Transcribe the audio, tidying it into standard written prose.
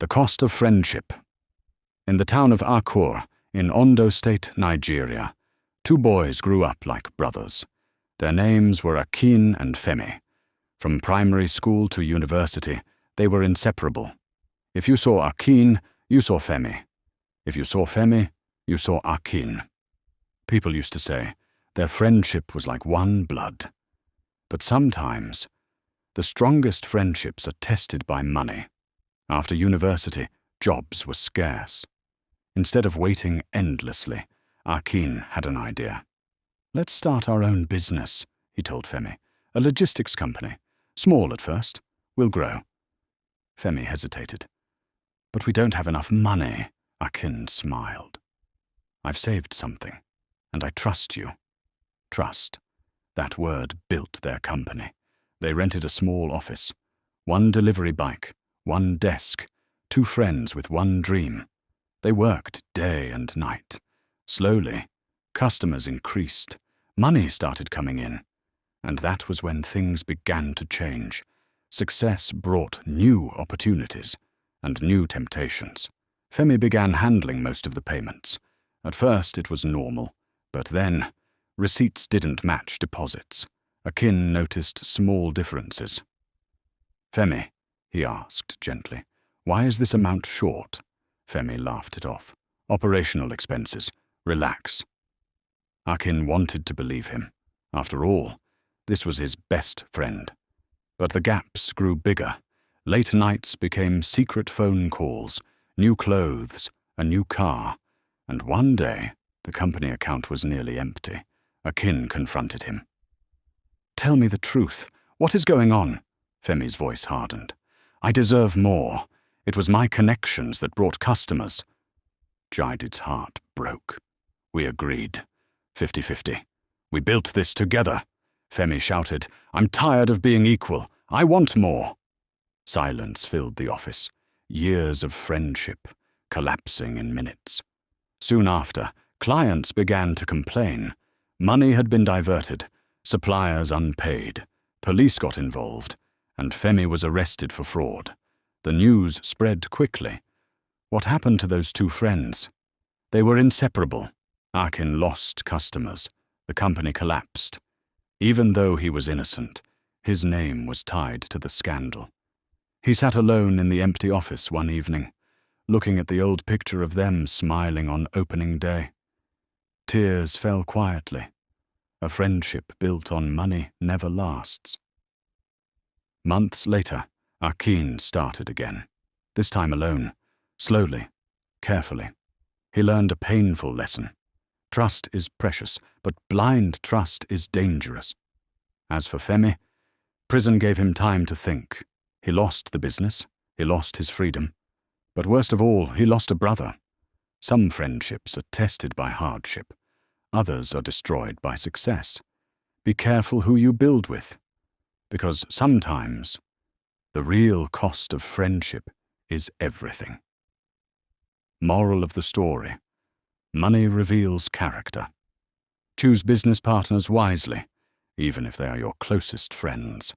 The Cost of Friendship. In the town of Akure, in Ondo State, Nigeria, two boys grew up like brothers. Their names were Akin and Femi. From primary school to university, they were inseparable. If you saw Akin, you saw Femi. If you saw Femi, you saw Akin. People used to say their friendship was like one blood. But sometimes, the strongest friendships are tested by money. After university, jobs were scarce. Instead of waiting endlessly, Akin had an idea. "Let's start our own business," he told Femi. "A logistics company. Small at first. We'll grow." Femi hesitated. "But we don't have enough money," Akin smiled. "I've saved something, and I trust you." Trust. That word built their company. They rented a small office. One delivery bike, one desk, two friends with one dream. They worked day and night. Slowly, customers increased. Money started coming in. And that was when things began to change. Success brought new opportunities and new temptations. Femi began handling most of the payments. At first it was normal, but then receipts didn't match deposits. Akin noticed small differences. "Femi," he asked gently, "why is this amount short?" Femi laughed it off. "Operational expenses. Relax." Akin wanted to believe him. After all, this was his best friend. But the gaps grew bigger. Late nights became secret phone calls, new clothes, a new car, and one day the company account was nearly empty. Akin confronted him. "Tell me the truth. What is going on?" Femi's voice hardened. "I deserve more. It was my connections that brought customers." Jaidid's heart broke. "We agreed. 50-50. We built this together." Femi shouted, "I'm tired of being equal. I want more." Silence filled the office. Years of friendship collapsing in minutes. Soon after, clients began to complain. Money had been diverted, suppliers unpaid, police got involved, and Femi was arrested for fraud. The news spread quickly. What happened to those two friends? They were inseparable. Akin lost customers. The company collapsed. Even though he was innocent, his name was tied to the scandal. He sat alone in the empty office one evening, looking at the old picture of them smiling on opening day. Tears fell quietly. A friendship built on money never lasts. Months later, Akin started again. This time alone, slowly, carefully. He learned a painful lesson. Trust is precious, but blind trust is dangerous. As for Femi, prison gave him time to think. He lost the business, he lost his freedom, but worst of all, he lost a brother. Some friendships are tested by hardship. Others are destroyed by success. Be careful who you build with, because sometimes the real cost of friendship is everything. Moral of the story: money reveals character. Choose business partners wisely, even if they are your closest friends.